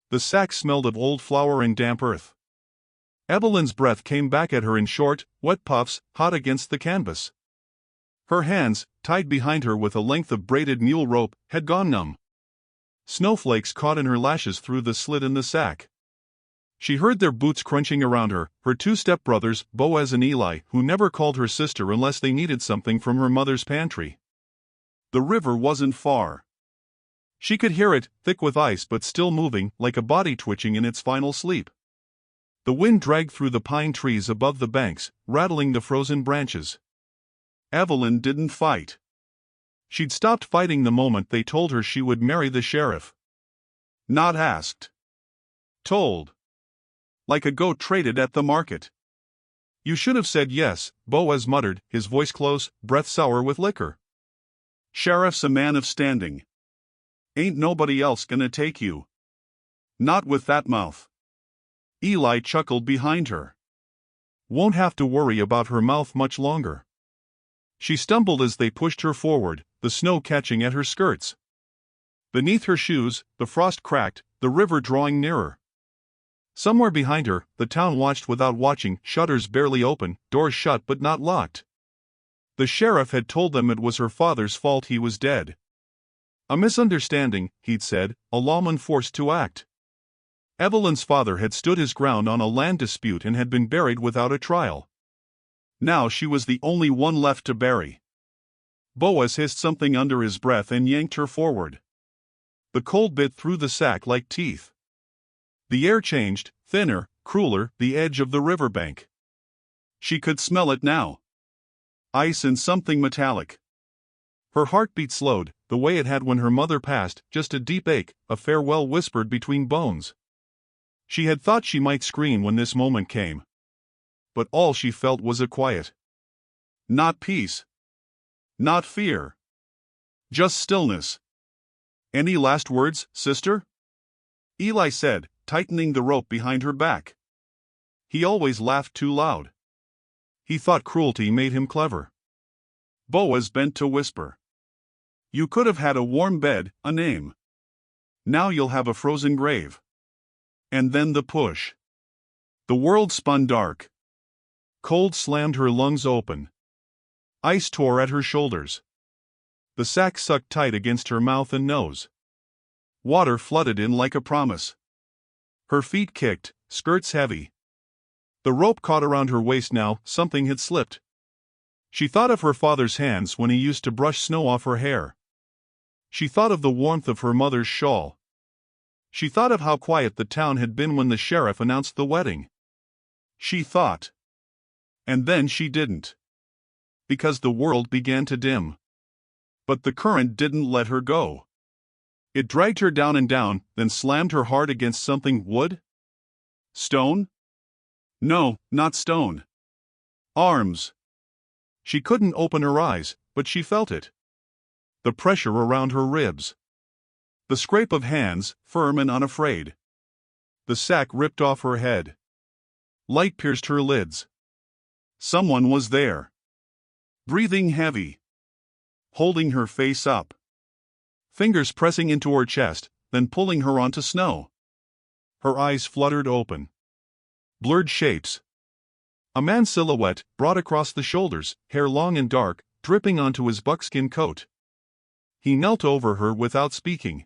The sack smelled of old flour and damp earth. Evelyn's breath came back at her in short, wet puffs, hot against the canvas. Her hands, tied behind her with a length of braided mule rope, had gone numb. Snowflakes caught in her lashes through the slit in the sack. She heard their boots crunching around her, her two stepbrothers, Boaz and Eli, who never called her sister unless they needed something from her mother's pantry. The river wasn't far. She could hear it, thick with ice but still moving, like a body twitching in its final sleep. The wind dragged through the pine trees above the banks, rattling the frozen branches. Evelyn didn't fight. She'd stopped fighting the moment they told her she would marry the sheriff. Not asked. Told. Like a goat traded at the market. You should have said yes, Boaz muttered, his voice close, breath sour with liquor. Sheriff's a man of standing. Ain't nobody else gonna take you. Not with that mouth. Eli chuckled behind her. Won't have to worry about her mouth much longer. She stumbled as they pushed her forward, the snow catching at her skirts. Beneath her shoes, the frost cracked, the river drawing nearer. Somewhere behind her, the town watched without watching, shutters barely open, doors shut but not locked. The sheriff had told them it was her father's fault he was dead. A misunderstanding, he'd said, a lawman forced to act. Evelyn's father had stood his ground on a land dispute and had been buried without a trial. Now she was the only one left to bury. Boaz hissed something under his breath and yanked her forward. The cold bit through the sack like teeth. The air changed, thinner, crueler, the edge of the riverbank. She could smell it now. Ice and something metallic. Her heartbeat slowed, the way it had when her mother passed, just a deep ache, a farewell whispered between bones. She had thought she might scream when this moment came. But all she felt was a quiet. Not peace. Not fear. Just stillness. Any last words, sister? Eli said, tightening the rope behind her back. He always laughed too loud. He thought cruelty made him clever. Boaz bent to whisper. You could have had a warm bed, a name. Now you'll have a frozen grave. And then the push. The world spun dark. Cold slammed her lungs open. Ice tore at her shoulders. The sack sucked tight against her mouth and nose. Water flooded in like a promise. Her feet kicked, skirts heavy. The rope caught around her waist now, something had slipped. She thought of her father's hands when he used to brush snow off her hair. She thought of the warmth of her mother's shawl. She thought of how quiet the town had been when the sheriff announced the wedding. She thought. And then she didn't. Because the world began to dim. But the current didn't let her go. It dragged her down and down, then slammed her hard against something. Wood? Stone? No, not stone. Arms. She couldn't open her eyes, but she felt it. The pressure around her ribs. The scrape of hands, firm and unafraid. The sack ripped off her head. Light pierced her lids. Someone was there. Breathing heavy. Holding her face up. Fingers pressing into her chest, then pulling her onto snow. Her eyes fluttered open. Blurred shapes. A man's silhouette, broad across the shoulders, hair long and dark, dripping onto his buckskin coat. He knelt over her without speaking.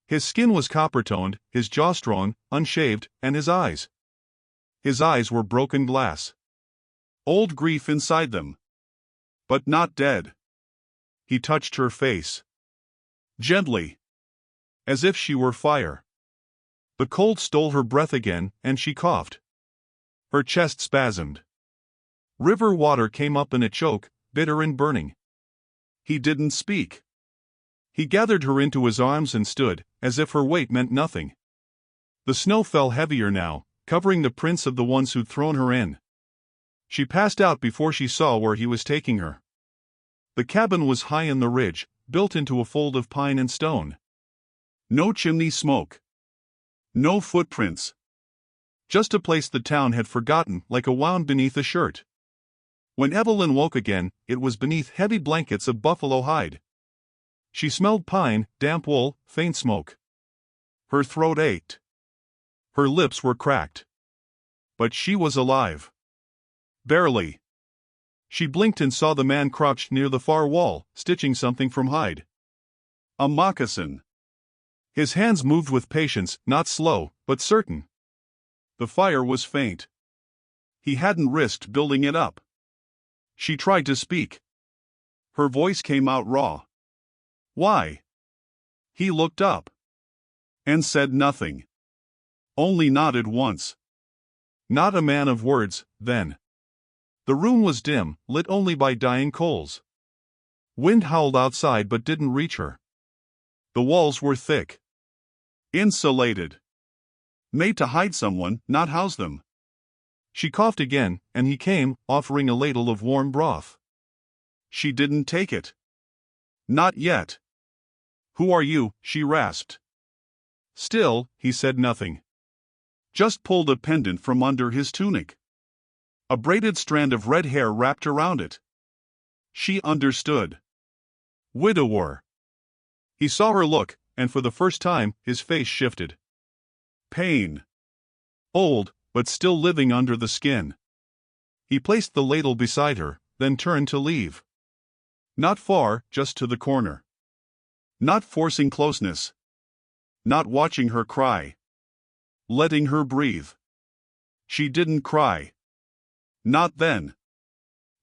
His skin was copper-toned, his jaw strong, unshaved, and his eyes. His eyes were broken glass. Old grief inside them. But not dead. He touched her face. Gently. As if she were fire. The cold stole her breath again, and she coughed. Her chest spasmed. River water came up in a choke, bitter and burning. He didn't speak. He gathered her into his arms and stood, as if her weight meant nothing. The snow fell heavier now, covering the prints of the ones who'd thrown her in. She passed out before she saw where he was taking her. The cabin was high in the ridge, built into a fold of pine and stone. No chimney smoke. No footprints. Just a place the town had forgotten, like a wound beneath a shirt. When Evelyn woke again, it was beneath heavy blankets of buffalo hide. She smelled pine, damp wool, faint smoke. Her throat ached. Her lips were cracked. But she was alive. Barely. She blinked and saw the man crouched near the far wall, stitching something from hide. A moccasin. His hands moved with patience, not slow, but certain. The fire was faint. He hadn't risked building it up. She tried to speak. Her voice came out raw. Why? He looked up. And said nothing. Only nodded once. Not a man of words, then. The room was dim, lit only by dying coals. Wind howled outside but didn't reach her. The walls were thick. Insulated. Made to hide someone, not house them. She coughed again, and he came, offering a ladle of warm broth. She didn't take it. Not yet. Who are you? She rasped. Still, he said nothing. Just pulled a pendant from under his tunic. A braided strand of red hair wrapped around it. She understood. Widower. He saw her look, and for the first time, his face shifted. Pain. Old, but still living under the skin. He placed the ladle beside her, then turned to leave. Not far, just to the corner. Not forcing closeness. Not watching her cry. Letting her breathe. She didn't cry. Not then.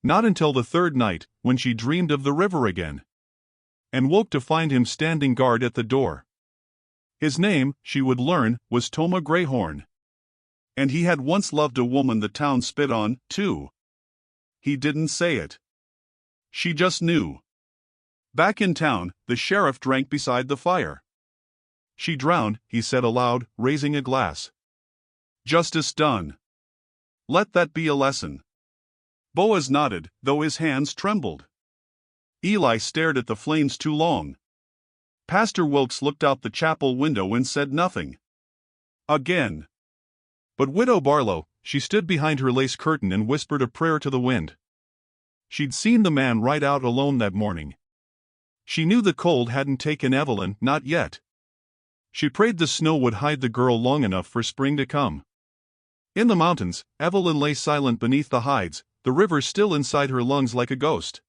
Not until the third night, when she dreamed of the river again. And woke to find him standing guard at the door. His name, she would learn, was Toma Greyhorn. And he had once loved a woman the town spit on, too. He didn't say it. She just knew. Back in town, the sheriff drank beside the fire. She drowned, he said aloud, raising a glass. Justice done. Let that be a lesson. Boaz nodded, though his hands trembled. Eli stared at the flames too long. Pastor Wilkes looked out the chapel window and said nothing. Again. But Widow Barlow, she stood behind her lace curtain and whispered a prayer to the wind. She'd seen the man ride out alone that morning. She knew the cold hadn't taken Evelyn, not yet. She prayed the snow would hide the girl long enough for spring to come. In the mountains, Evelyn lay silent beneath the hides, the river still inside her lungs like a ghost.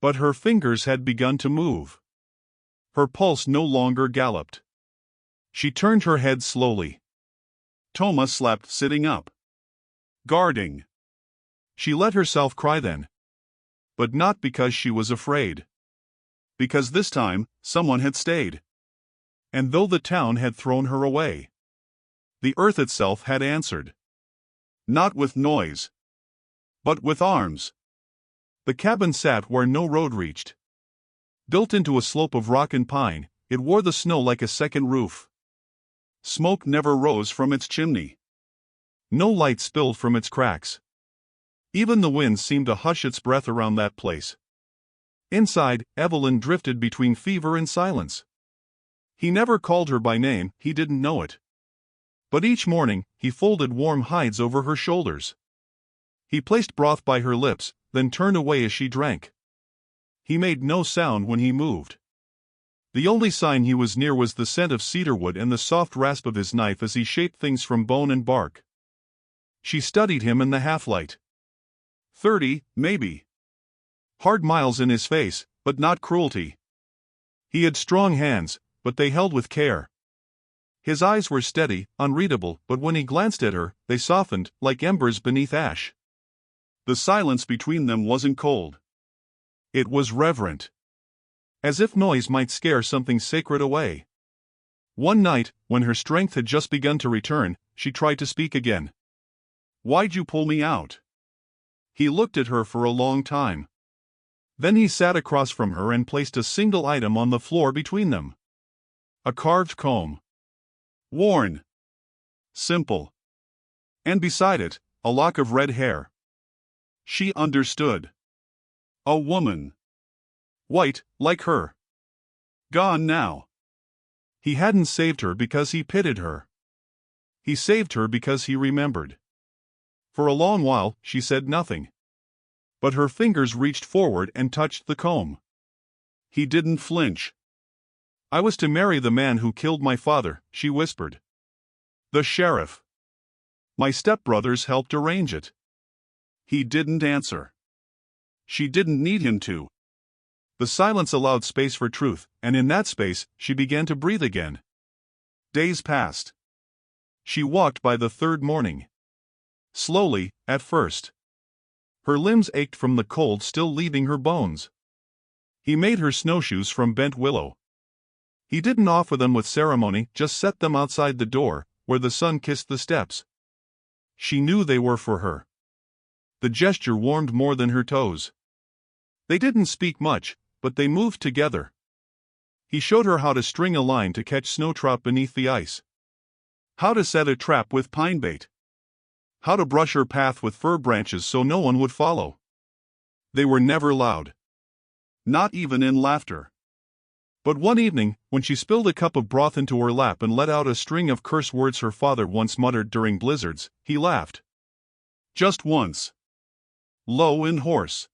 But her fingers had begun to move. Her pulse no longer galloped. She turned her head slowly. Toma slept sitting up. Guarding. She let herself cry then. But not because she was afraid. Because this time, someone had stayed. And though the town had thrown her away, the earth itself had answered. Not with noise, but with arms. The cabin sat where no road reached. Built into a slope of rock and pine, it wore the snow like a second roof. Smoke never rose from its chimney. No light spilled from its cracks. Even the wind seemed to hush its breath around that place. Inside, Evelyn drifted between fever and silence. He never called her by name, he didn't know it. But each morning, he folded warm hides over her shoulders. He placed broth by her lips, then turned away as she drank. He made no sound when he moved. The only sign he was near was the scent of cedarwood and the soft rasp of his knife as he shaped things from bone and bark. She studied him in the half-light. 30, maybe. Hard miles in his face, but not cruelty. He had strong hands, but they held with care. His eyes were steady, unreadable, but when he glanced at her, they softened, like embers beneath ash. The silence between them wasn't cold. It was reverent. As if noise might scare something sacred away. One night, when her strength had just begun to return, she tried to speak again. Why'd you pull me out? He looked at her for a long time. Then he sat across from her and placed a single item on the floor between them. A carved comb. Worn. Simple. And beside it, a lock of red hair. She understood. A woman. White, like her. Gone now. He hadn't saved her because he pitied her. He saved her because he remembered. For a long while, she said nothing. But her fingers reached forward and touched the comb. He didn't flinch. I was to marry the man who killed my father, she whispered. The sheriff. My stepbrothers helped arrange it. He didn't answer. She didn't need him to. The silence allowed space for truth, and in that space, she began to breathe again. Days passed. She walked by the third morning. Slowly, at first. Her limbs ached from the cold still leaving her bones. He made her snowshoes from bent willow. He didn't offer them with ceremony, just set them outside the door, where the sun kissed the steps. She knew they were for her. The gesture warmed more than her toes. They didn't speak much, but they moved together. He showed her how to string a line to catch snow trout beneath the ice. How to set a trap with pine bait. How to brush her path with fir branches so no one would follow. They were never loud. Not even in laughter. But one evening, when she spilled a cup of broth into her lap and let out a string of curse words her father once muttered during blizzards, he laughed. Just once. Low and hoarse.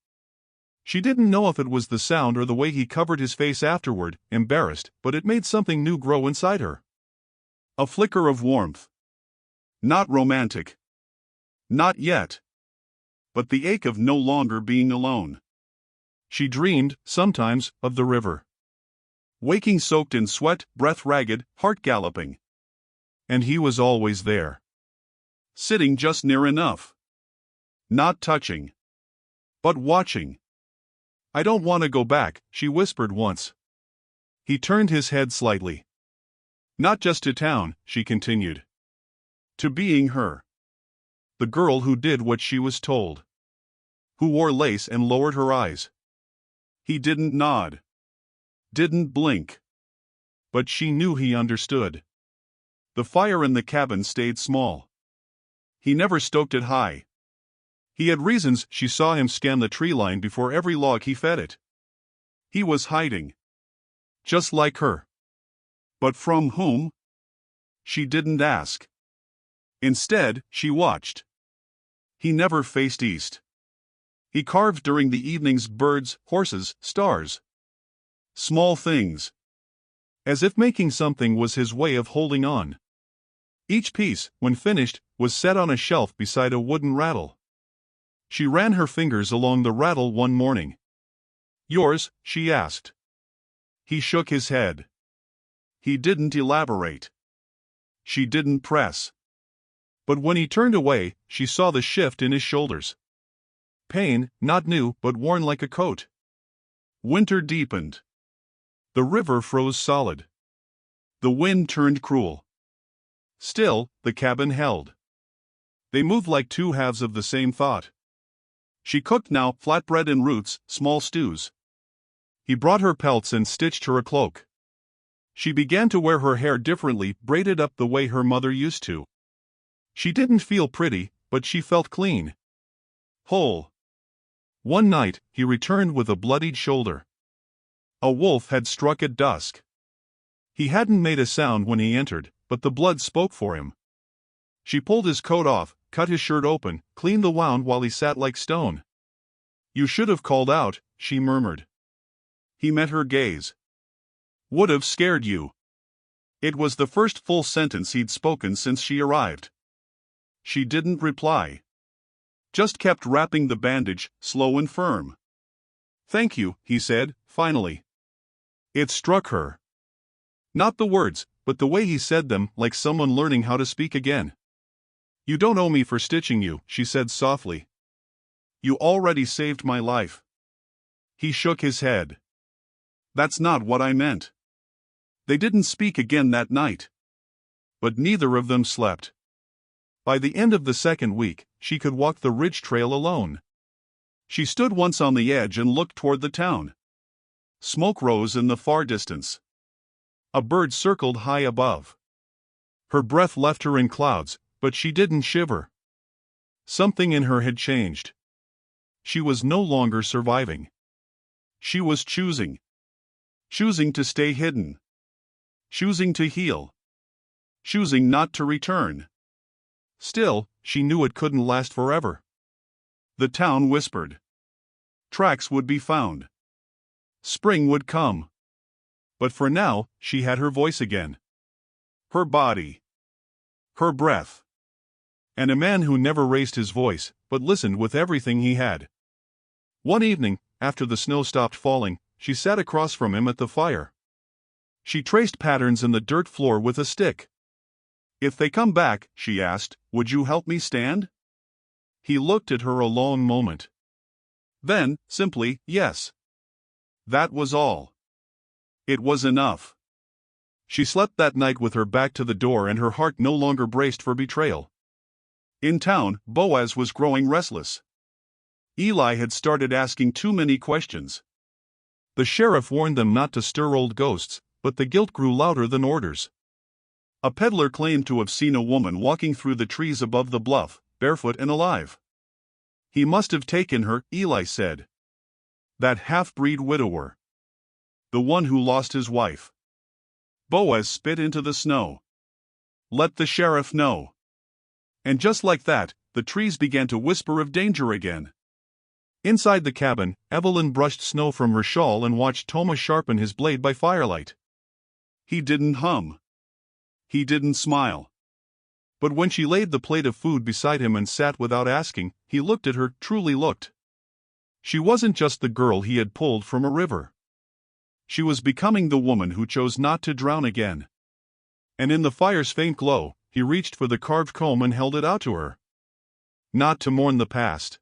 She didn't know if it was the sound or the way he covered his face afterward, embarrassed, but it made something new grow inside her. A flicker of warmth. Not romantic. Not yet. But the ache of no longer being alone. She dreamed, sometimes, of the river. Waking soaked in sweat, breath ragged, heart galloping. And he was always there. Sitting just near enough. Not touching. But watching. I don't want to go back, she whispered once. He turned his head slightly. Not just to town, she continued. To being her. The girl who did what she was told. Who wore lace and lowered her eyes. He didn't nod. Didn't blink. But she knew he understood. The fire in the cabin stayed small. He never stoked it high. He had reasons. She saw him scan the tree line before every log he fed it. He was hiding. Just like her. But from whom? She didn't ask. Instead, she watched. He never faced east. He carved during the evenings birds, horses, stars. Small things. As if making something was his way of holding on. Each piece, when finished, was set on a shelf beside a wooden rattle. She ran her fingers along the rattle one morning. Yours? She asked. He shook his head. He didn't elaborate. She didn't press. But when he turned away, she saw the shift in his shoulders. Pain, not new, but worn like a coat. Winter deepened. The river froze solid. The wind turned cruel. Still, the cabin held. They moved like two halves of the same thought. She cooked now, flatbread and roots, small stews. He brought her pelts and stitched her a cloak. She began to wear her hair differently, braided up the way her mother used to. She didn't feel pretty, but she felt clean. Whole. One night, he returned with a bloodied shoulder. A wolf had struck at dusk. He hadn't made a sound when he entered, but the blood spoke for him. She pulled his coat off, cut his shirt open, cleaned the wound while he sat like stone. You should have called out, she murmured. He met her gaze. Would have scared you. It was the first full sentence he'd spoken since she arrived. She didn't reply. Just kept wrapping the bandage, slow and firm. Thank you, he said, finally. It struck her. Not the words, but the way he said them, like someone learning how to speak again. You don't owe me for stitching you, she said softly. You already saved my life. He shook his head. That's not what I meant. They didn't speak again that night. But neither of them slept. By the end of the second week, she could walk the ridge trail alone. She stood once on the edge and looked toward the town. Smoke rose in the far distance. A bird circled high above. Her breath left her in clouds, but she didn't shiver. Something in her had changed. She was no longer surviving. She was choosing. Choosing to stay hidden. Choosing to heal. Choosing not to return. Still, she knew it couldn't last forever. The town whispered. Tracks would be found. Spring would come. But for now, she had her voice again. Her body. her breath. And a man who never raised his voice, but listened with everything he had. One evening, after the snow stopped falling, she sat across from him at the fire. She traced patterns in the dirt floor with a stick. "If they come back," she asked, "would you help me stand?" He looked at her a long moment. Then, simply, yes. That was all. It was enough. She slept that night with her back to the door and her heart no longer braced for betrayal. In town, Boaz was growing restless. Eli had started asking too many questions. The sheriff warned them not to stir old ghosts, but the guilt grew louder than orders. A peddler claimed to have seen a woman walking through the trees above the bluff, barefoot and alive. He must have taken her, Eli said. That half-breed widower. The one who lost his wife. Boaz spit into the snow. Let the sheriff know. And just like that, the trees began to whisper of danger again. Inside the cabin, Evelyn brushed snow from her shawl and watched Toma sharpen his blade by firelight. He didn't hum. He didn't smile. But when she laid the plate of food beside him and sat without asking, he looked at her, truly looked. She wasn't just the girl he had pulled from a river. She was becoming the woman who chose not to drown again. And in the fire's faint glow, he reached for the carved comb and held it out to her. Not to mourn the past,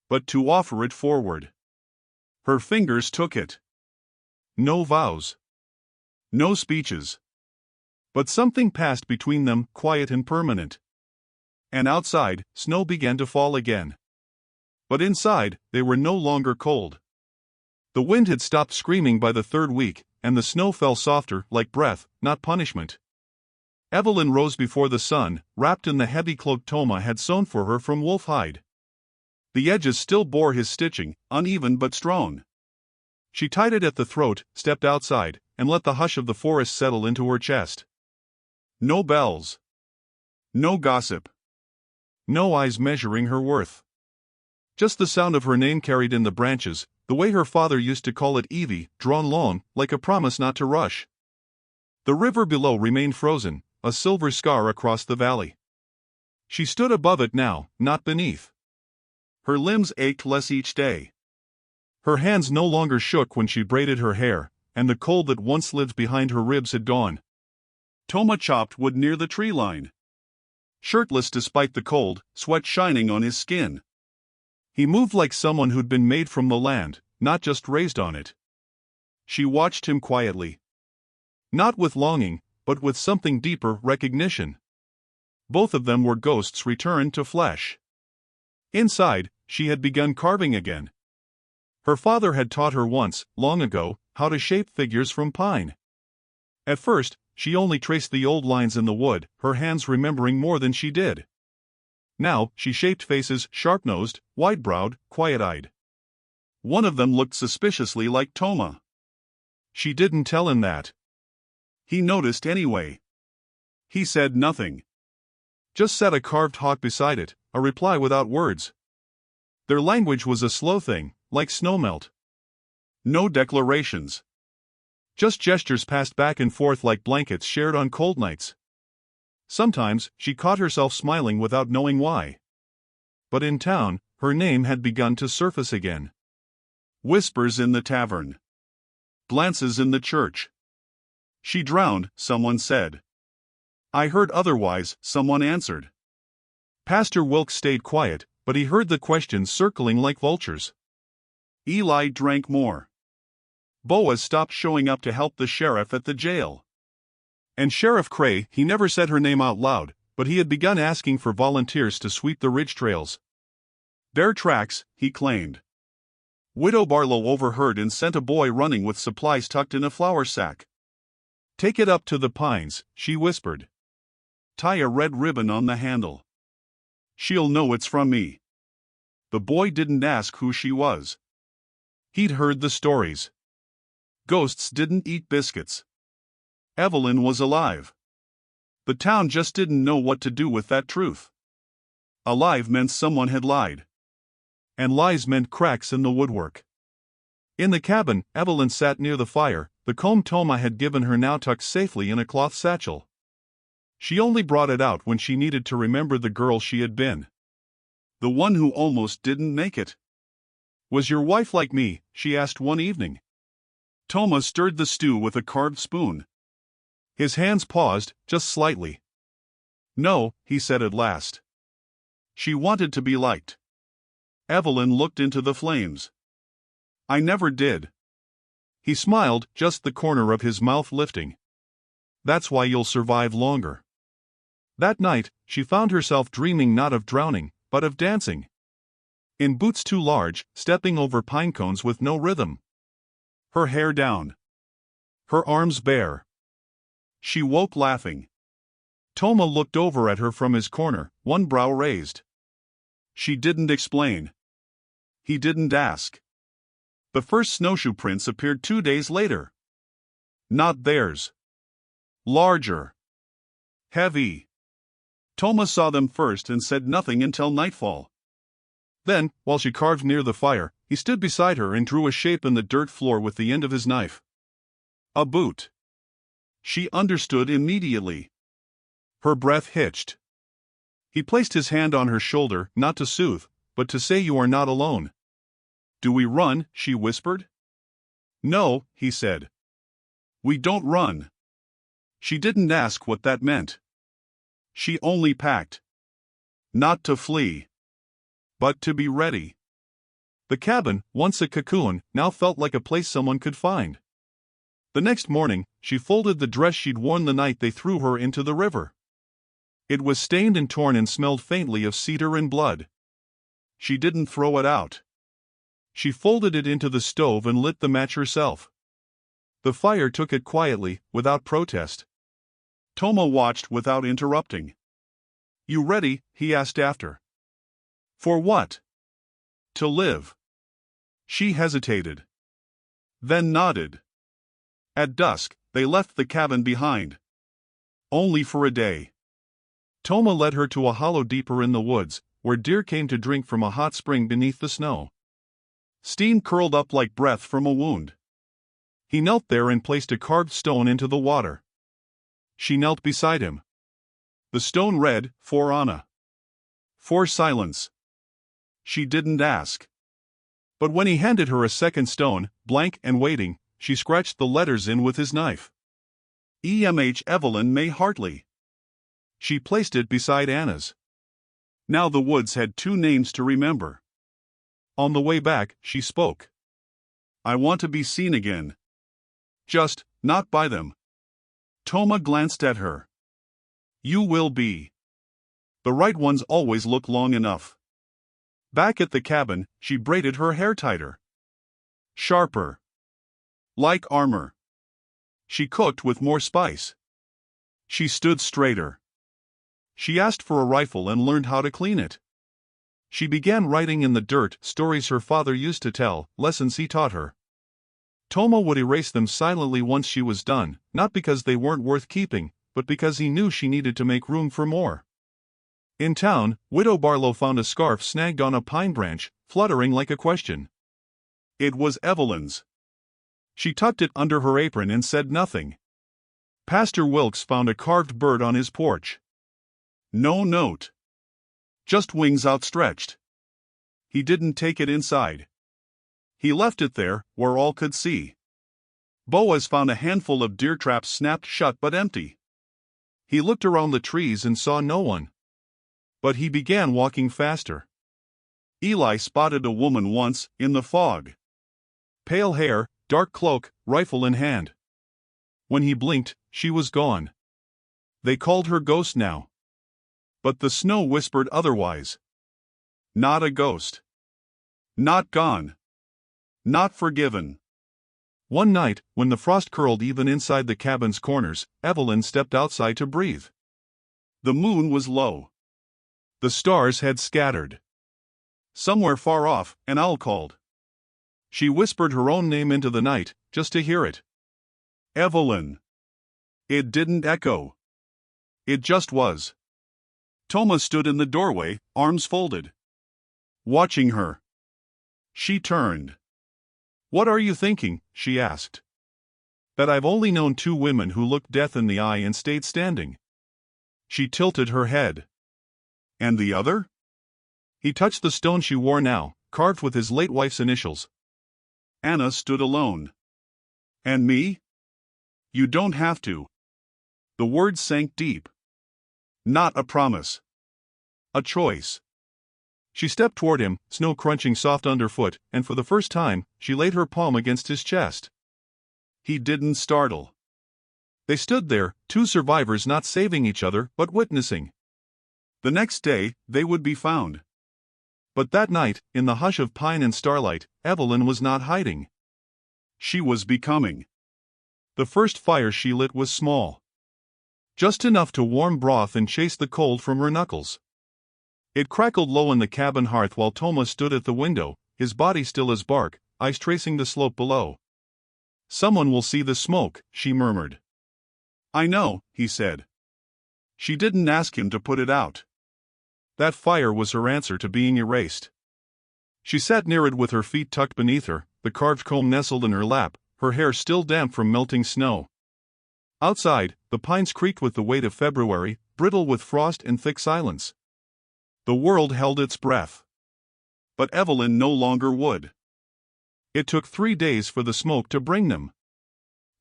but to offer it forward. Her fingers took it. No vows. No speeches. But something passed between them, quiet and permanent. And outside, snow began to fall again. But inside, they were no longer cold. The wind had stopped screaming by the third week, and the snow fell softer, like breath, not punishment. Evelyn rose before the sun, wrapped in the heavy cloak Toma had sewn for her from wolf hide. The edges still bore his stitching, uneven but strong. She tied it at the throat, stepped outside, and let the hush of the forest settle into her chest. No bells. No gossip. No eyes measuring her worth. Just the sound of her name carried in the branches, the way her father used to call it Evie, drawn long, like a promise not to rush. The river below remained frozen, a silver scar across the valley. She stood above it now, not beneath. Her limbs ached less each day. Her hands no longer shook when she braided her hair, and the cold that once lived behind her ribs had gone. Toma chopped wood near the tree line. Shirtless despite the cold, sweat shining on his skin. He moved like someone who'd been made from the land, not just raised on it. She watched him quietly. Not with longing, but with something deeper, recognition. Both of them were ghosts returned to flesh. Inside, she had begun carving again. Her father had taught her once, long ago, how to shape figures from pine. At first, she only traced the old lines in the wood, her hands remembering more than she did. Now, she shaped faces, sharp-nosed, wide-browed, quiet-eyed. One of them looked suspiciously like Toma. She didn't tell him that. He noticed anyway. He said nothing. Just set a carved hawk beside it, a reply without words. Their language was a slow thing, like snowmelt. No declarations. Just gestures passed back and forth like blankets shared on cold nights. Sometimes, she caught herself smiling without knowing why. But in town, her name had begun to surface again. Whispers in the tavern. Glances in the church. She drowned, someone said. I heard otherwise, someone answered. Pastor Wilkes stayed quiet, but he heard the questions circling like vultures. Eli drank more. Boaz stopped showing up to help the sheriff at the jail. And Sheriff Cray, he never said her name out loud, but he had begun asking for volunteers to sweep the ridge trails. Bear tracks, he claimed. Widow Barlow overheard and sent a boy running with supplies tucked in a flour sack. Take it up to the pines, she whispered. Tie a red ribbon on the handle. She'll know it's from me. The boy didn't ask who she was. He'd heard the stories. Ghosts didn't eat biscuits. Evelyn was alive. The town just didn't know what to do with that truth. Alive meant someone had lied. And lies meant cracks in the woodwork. In the cabin, Evelyn sat near the fire, the comb Toma had given her now tucked safely in a cloth satchel. She only brought it out when she needed to remember the girl she had been. The one who almost didn't make it. Was your wife like me? She asked one evening. Toma stirred the stew with a carved spoon. His hands paused, just slightly. No, he said at last. She wanted to be liked. Evelyn looked into the flames. I never did. He smiled, just the corner of his mouth lifting. That's why you'll survive longer. That night, she found herself dreaming not of drowning, but of dancing. In boots too large, stepping over pine cones with no rhythm. Her hair down. Her arms bare. She woke laughing. Toma looked over at her from his corner, one brow raised. She didn't explain. He didn't ask. The first snowshoe prints appeared 2 days later. Not theirs. Larger. Heavy. Toma saw them first and said nothing until nightfall. Then, while she carved near the fire, he stood beside her and drew a shape in the dirt floor with the end of his knife. A boot. She understood immediately. Her breath hitched. He placed his hand on her shoulder, not to soothe, but to say you are not alone. Do we run? She whispered. No, he said. We don't run. She didn't ask what that meant. She only packed. Not to flee. But to be ready. The cabin, once a cocoon, now felt like a place someone could find. The next morning, she folded the dress she'd worn the night they threw her into the river. It was stained and torn and smelled faintly of cedar and blood. She didn't throw it out. She folded it into the stove and lit the match herself. The fire took it quietly, without protest. Toma watched without interrupting. You ready? He asked after. For what? To live. She hesitated. Then nodded. At dusk, they left the cabin behind. Only for a day. Toma led her to a hollow deeper in the woods, where deer came to drink from a hot spring beneath the snow. Steam curled up like breath from a wound. He knelt there and placed a carved stone into the water. She knelt beside him. The stone read, For Anna. For silence. She didn't ask. But when he handed her a second stone, blank and waiting, she scratched the letters in with his knife. EMH Evelyn May Hartley. She placed it beside Anna's. Now the woods had 2 names to remember. On the way back, she spoke. I want to be seen again. Just, not by them. Toma glanced at her. You will be. The right ones always look long enough. Back at the cabin, she braided her hair tighter. Sharper. Like armor. She cooked with more spice. She stood straighter. She asked for a rifle and learned how to clean it. She began writing in the dirt stories her father used to tell, lessons he taught her. Toma would erase them silently once she was done, not because they weren't worth keeping, but because he knew she needed to make room for more. In town, Widow Barlow found a scarf snagged on a pine branch, fluttering like a question. It was Evelyn's. She tucked it under her apron and said nothing. Pastor Wilkes found a carved bird on his porch. No note. Just wings outstretched. He didn't take it inside. He left it there, where all could see. Boaz found a handful of deer traps snapped shut but empty. He looked around the trees and saw no one. But he began walking faster. Eli spotted a woman once, in the fog. Pale hair, dark cloak, rifle in hand. When he blinked, she was gone. They called her Ghost now. But the snow whispered otherwise. Not a ghost. Not gone. Not forgiven. One night, when the frost curled even inside the cabin's corners, Evelyn stepped outside to breathe. The moon was low. The stars had scattered. Somewhere far off, an owl called. She whispered her own name into the night, just to hear it. Evelyn. It didn't echo. It just was. Toma stood in the doorway, arms folded. Watching her. She turned. What are you thinking? She asked. That I've only known 2 women who looked death in the eye and stayed standing. She tilted her head. And the other? He touched the stone she wore now, carved with his late wife's initials. Anna stood alone. And me? You don't have to. The words sank deep. Not a promise. A choice. She stepped toward him, snow crunching soft underfoot, and for the first time, she laid her palm against his chest. He didn't startle. They stood there, two survivors not saving each other, but witnessing. The next day, they would be found. But that night, in the hush of pine and starlight, Evelyn was not hiding. She was becoming. The first fire she lit was small. Just enough to warm broth and chase the cold from her knuckles. It crackled low in the cabin hearth while Toma stood at the window, his body still as bark, ice tracing the slope below. Someone will see the smoke, she murmured. I know, he said. She didn't ask him to put it out. That fire was her answer to being erased. She sat near it with her feet tucked beneath her, the carved comb nestled in her lap, her hair still damp from melting snow. Outside, the pines creaked with the weight of February, brittle with frost and thick silence. The world held its breath. But Evelyn no longer would. It took 3 days for the smoke to bring them.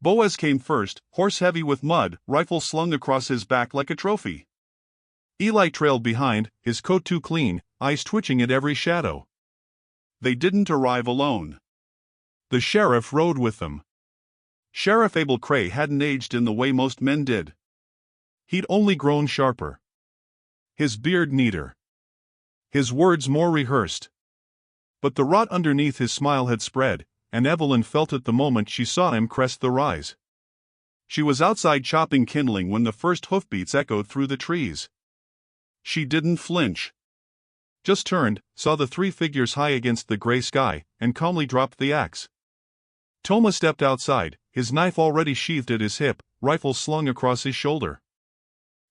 Boaz came first, horse-heavy with mud, rifle slung across his back like a trophy. Eli trailed behind, his coat too clean, eyes twitching at every shadow. They didn't arrive alone. The sheriff rode with them. Sheriff Abel Cray hadn't aged in the way most men did. He'd only grown sharper. His beard neater. His words more rehearsed. But the rot underneath his smile had spread, and Evelyn felt it the moment she saw him crest the rise. She was outside chopping kindling when the first hoofbeats echoed through the trees. She didn't flinch. Just turned, saw the 3 figures high against the gray sky, and calmly dropped the axe. Toma stepped outside, his knife already sheathed at his hip, rifle slung across his shoulder.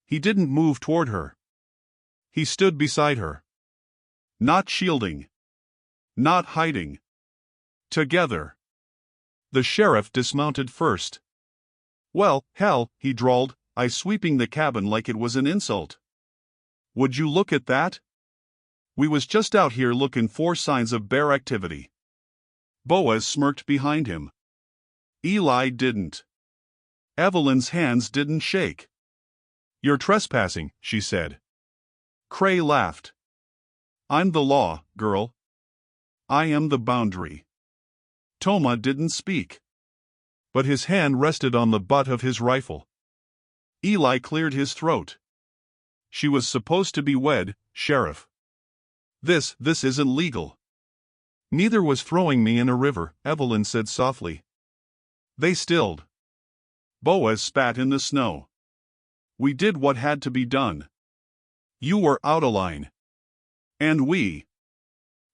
He didn't move toward her. He stood beside her. Not shielding. Not hiding. Together. The sheriff dismounted first. Well, hell, he drawled, I sweeping the cabin like it was an insult. Would you look at that? We was just out here looking for signs of bear activity. Boaz smirked behind him. Eli didn't. Evelyn's hands didn't shake. You're trespassing, she said. Cray laughed. I'm the law, girl. I am the boundary. Toma didn't speak. But his hand rested on the butt of his rifle. Eli cleared his throat. She was supposed to be wed, Sheriff. This isn't legal. Neither was throwing me in a river, Evelyn said softly. They stilled. Boaz spat in the snow. We did what had to be done. You were out of line. And we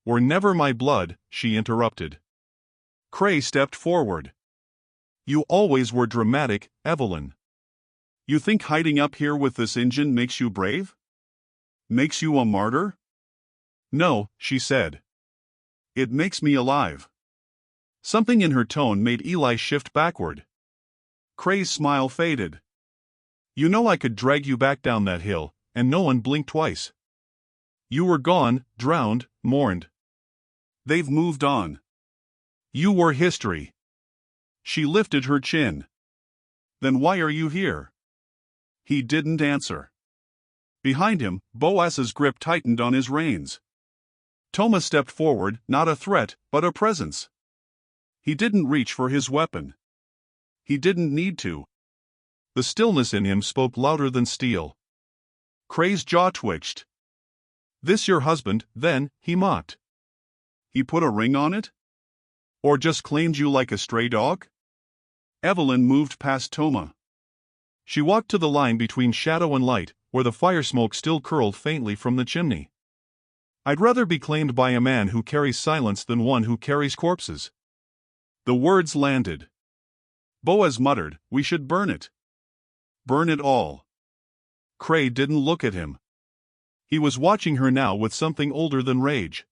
were never my blood, she interrupted. Cray stepped forward. You always were dramatic, Evelyn. You think hiding up here with this Injun makes you brave? Makes you a martyr? No, she said. It makes me alive. Something in her tone made Eli shift backward. Cray's smile faded. You know I could drag you back down that hill, and no one blinked twice. You were gone, drowned, mourned. They've moved on. You were history. She lifted her chin. Then why are you here? He didn't answer. Behind him, Boaz's grip tightened on his reins. Toma stepped forward, not a threat, but a presence. He didn't reach for his weapon. He didn't need to. The stillness in him spoke louder than steel. Cray's jaw twitched. This your husband, then, he mocked. He put a ring on it? Or just claimed you like a stray dog? Evelyn moved past Toma. She walked to the line between shadow and light, where the fire smoke still curled faintly from the chimney. I'd rather be claimed by a man who carries silence than one who carries corpses. The words landed. Boaz muttered, we should burn it. Burn it all. Cray didn't look at him. He was watching her now with something older than rage.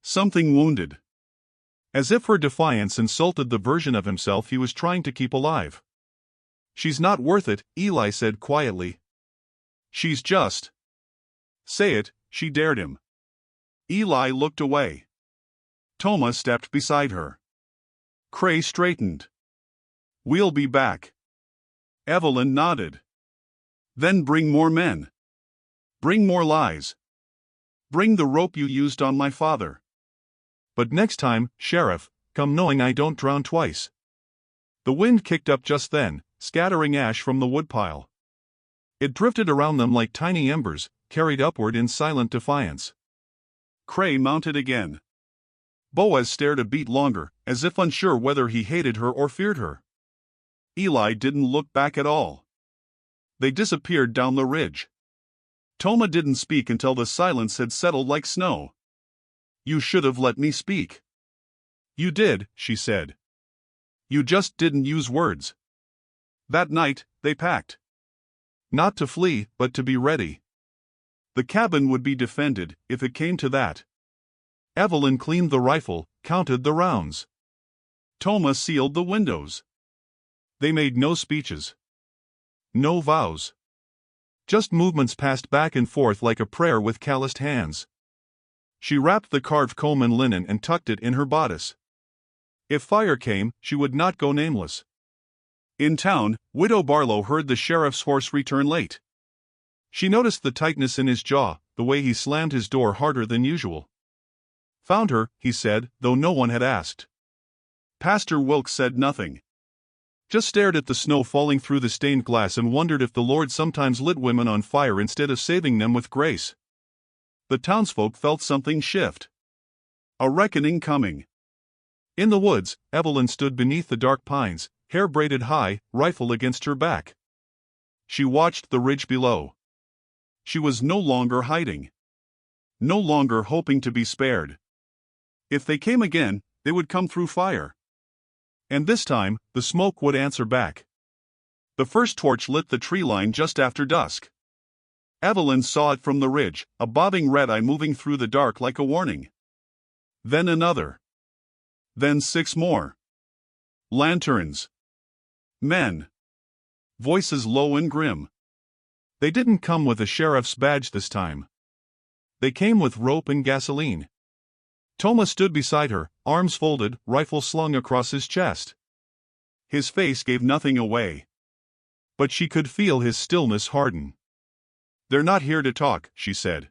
Something wounded. As if her defiance insulted the version of himself he was trying to keep alive. She's not worth it, Eli said quietly. She's just. Say it, she dared him. Eli looked away. Toma stepped beside her. Cray straightened. We'll be back. Evelyn nodded. Then bring more men. Bring more lies. Bring the rope you used on my father. But next time, Sheriff, come knowing I don't drown twice. The wind kicked up just then, scattering ash from the woodpile. It drifted around them like tiny embers, carried upward in silent defiance. Cray mounted again. Boaz stared a beat longer, as if unsure whether he hated her or feared her. Eli didn't look back at all. They disappeared down the ridge. Toma didn't speak until the silence had settled like snow. You should have let me speak. You did, she said. You just didn't use words. That night, they packed. Not to flee, but to be ready. The cabin would be defended, if it came to that. Evelyn cleaned the rifle, counted the rounds. Toma sealed the windows. They made no speeches. No vows. Just movements passed back and forth like a prayer with calloused hands. She wrapped the carved comb in linen and tucked it in her bodice. If fire came, she would not go nameless. In town, Widow Barlow heard the sheriff's horse return late. She noticed the tightness in his jaw, the way he slammed his door harder than usual. Found her, he said, though no one had asked. Pastor Wilkes said nothing. Just stared at the snow falling through the stained glass and wondered if the Lord sometimes lit women on fire instead of saving them with grace. The townsfolk felt something shift. A reckoning coming. In the woods, Evelyn stood beneath the dark pines, hair braided high, rifle against her back. She watched the ridge below. She was no longer hiding. No longer hoping to be spared. If they came again, they would come through fire. And this time, the smoke would answer back. The first torch lit the tree line just after dusk. Evelyn saw it from the ridge, a bobbing red eye moving through the dark like a warning. Then another. Then 6 more. Lanterns. Men. Voices low and grim. They didn't come with a sheriff's badge this time. They came with rope and gasoline. Toma stood beside her, arms folded, rifle slung across his chest. His face gave nothing away. But she could feel his stillness harden. They're not here to talk, she said.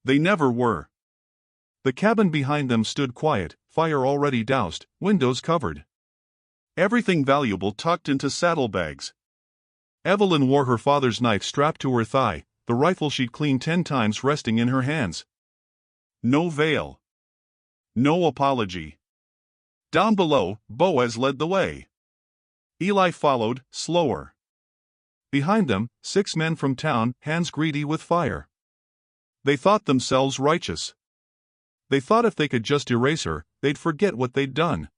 They never were. The cabin behind them stood quiet, fire already doused, windows covered. Everything valuable tucked into saddlebags. Evelyn wore her father's knife strapped to her thigh, the rifle she'd cleaned 10 times resting in her hands. No veil. No apology. Down below, Boaz led the way. Eli followed, slower. Behind them, 6 men from town, hands greedy with fire. They thought themselves righteous. They thought if they could just erase her, they'd forget what they'd done.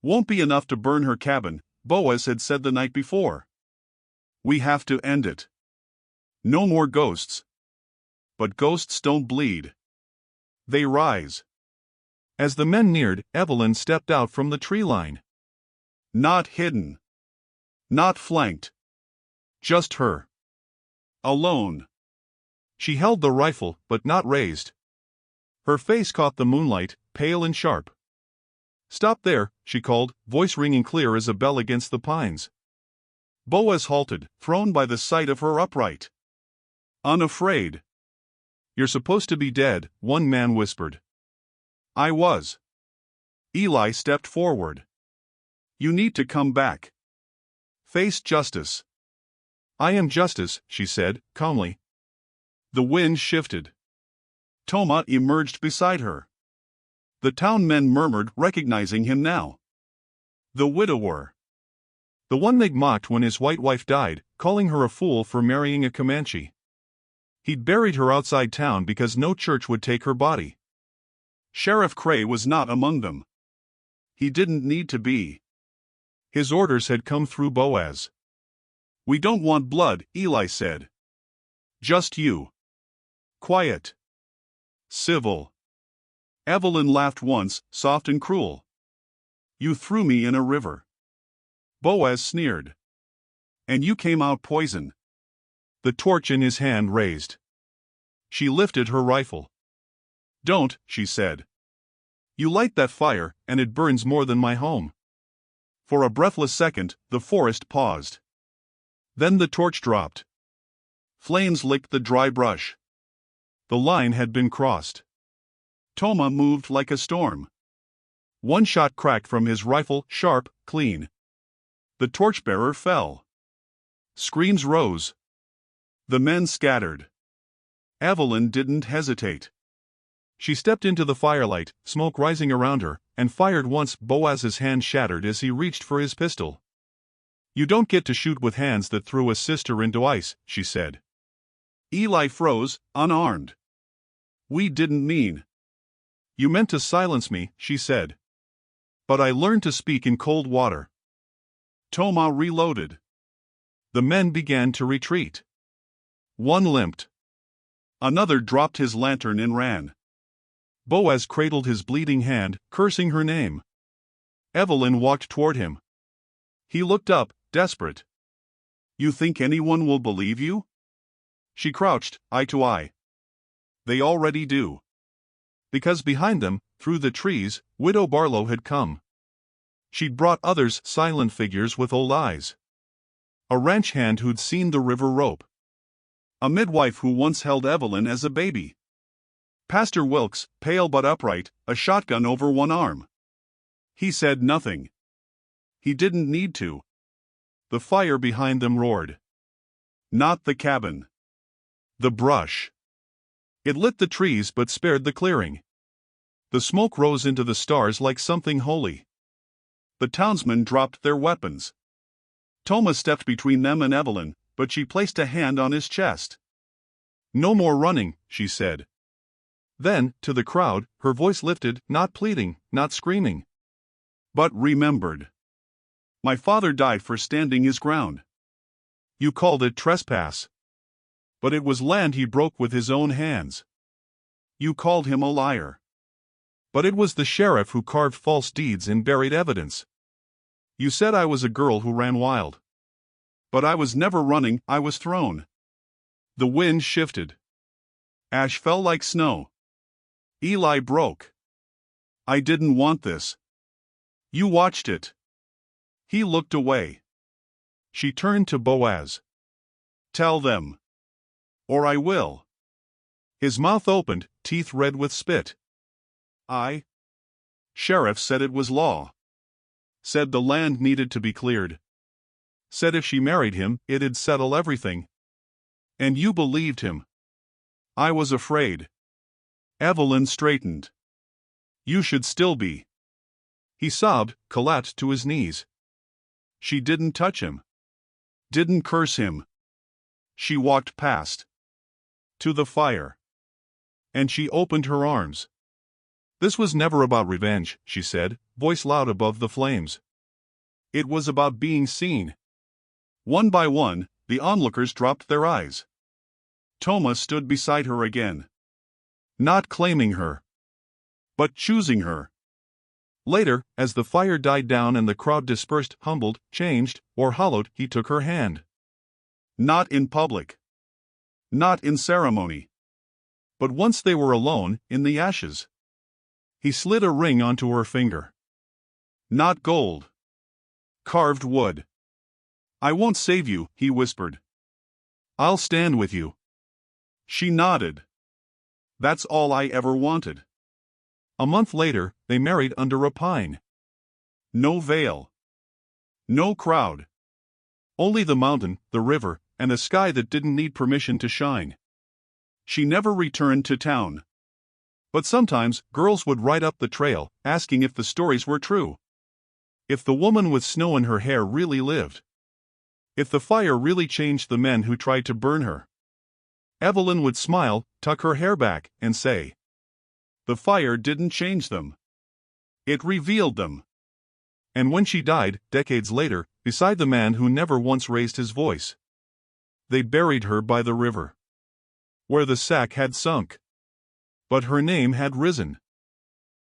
Won't be enough to burn her cabin, Boaz had said the night before. We have to end it. No more ghosts. But ghosts don't bleed. They rise. As the men neared, Evelyn stepped out from the tree line. Not hidden. Not flanked. Just her. Alone. She held the rifle, but not raised. Her face caught the moonlight, pale and sharp. Stop there, she called, voice ringing clear as a bell against the pines. Boaz halted, thrown by the sight of her upright. Unafraid. You're supposed to be dead, one man whispered. I was. Eli stepped forward. You need to come back. Face justice. I am justice, she said, calmly. The wind shifted. Toma emerged beside her. The town men murmured, recognizing him now. The widower. The one they'd mocked when his white wife died, calling her a fool for marrying a Comanche. He'd buried her outside town because no church would take her body. Sheriff Cray was not among them. He didn't need to be. His orders had come through Boaz. We don't want blood, Eli said. Just you. Quiet. Civil. Evelyn laughed once, soft and cruel. You threw me in a river. Boaz sneered. And you came out poison. the torch in his hand raised. She lifted her rifle. "Don't," she said. "You light that fire, and it burns more than my home." For a breathless second, the forest paused. Then the torch dropped. Flames licked the dry brush. The line had been crossed. Toma moved like a storm. One shot cracked from his rifle, sharp, clean. The torchbearer fell. Screams rose. The men scattered. Evelyn didn't hesitate. She stepped into the firelight, smoke rising around her, and fired once. Boaz's hand shattered as he reached for his pistol. "You don't get to shoot with hands that threw a sister into ice," she said. Eli froze, unarmed. "We didn't mean." "You meant to silence me," she said. "But I learned to speak in cold water." Toma reloaded. The men began to retreat. One limped. Another dropped his lantern and ran. Boaz cradled his bleeding hand, cursing her name. Evelyn walked toward him. He looked up, desperate. "You think anyone will believe you?" She crouched, eye to eye. "They already do." Because behind them, through the trees, Widow Barlow had come. She'd brought others, silent figures with old eyes. A ranch hand who'd seen the river rope. A midwife who once held Evelyn as a baby. Pastor Wilkes, pale but upright, a shotgun over one arm. He said nothing. He didn't need to. The fire behind them roared. Not the cabin. The brush. It lit the trees but spared the clearing. The smoke rose into the stars like something holy. The townsmen dropped their weapons. Toma stepped between them and Evelyn, but she placed a hand on his chest. "No more running," she said. Then, to the crowd, her voice lifted, not pleading, not screaming. "But remembered. My father died for standing his ground. You called it trespass. But it was land he broke with his own hands. You called him a liar. But it was the sheriff who carved false deeds and buried evidence. You said I was a girl who ran wild. But I was never running, I was thrown." The wind shifted. Ash fell like snow. Eli broke. "I didn't want this." "You watched it." He looked away. She turned to Boaz. "Tell them. Or I will." His mouth opened, teeth red with spit. Sheriff said it was law. Said the land needed to be cleared. Said if she married him, it'd settle everything. And you believed him." "I was afraid." Evelyn straightened. "You should still be." He sobbed, collapsed to his knees. She didn't touch him. Didn't curse him. She walked past. To the fire. And she opened her arms. "This was never about revenge," she said, voice loud above the flames. "It was about being seen." One by one, the onlookers dropped their eyes. Toma stood beside her again. Not claiming her. But choosing her. Later, as the fire died down and the crowd dispersed, humbled, changed, or hollowed, he took her hand. Not in public. Not in ceremony. But once they were alone, in the ashes. He slid a ring onto her finger. Not gold. Carved wood. "I won't save you," he whispered. "I'll stand with you." She nodded. "That's all I ever wanted." A month later, they married under a pine. No veil. No crowd. Only the mountain, the river, and a sky that didn't need permission to shine. She never returned to town. But sometimes, girls would ride up the trail, asking if the stories were true. If the woman with snow in her hair really lived. If the fire really changed the men who tried to burn her. Evelyn would smile, tuck her hair back, and say, "The fire didn't change them. It revealed them." And when she died, decades later, beside the man who never once raised his voice, they buried her by the river, where the sack had sunk. But her name had risen.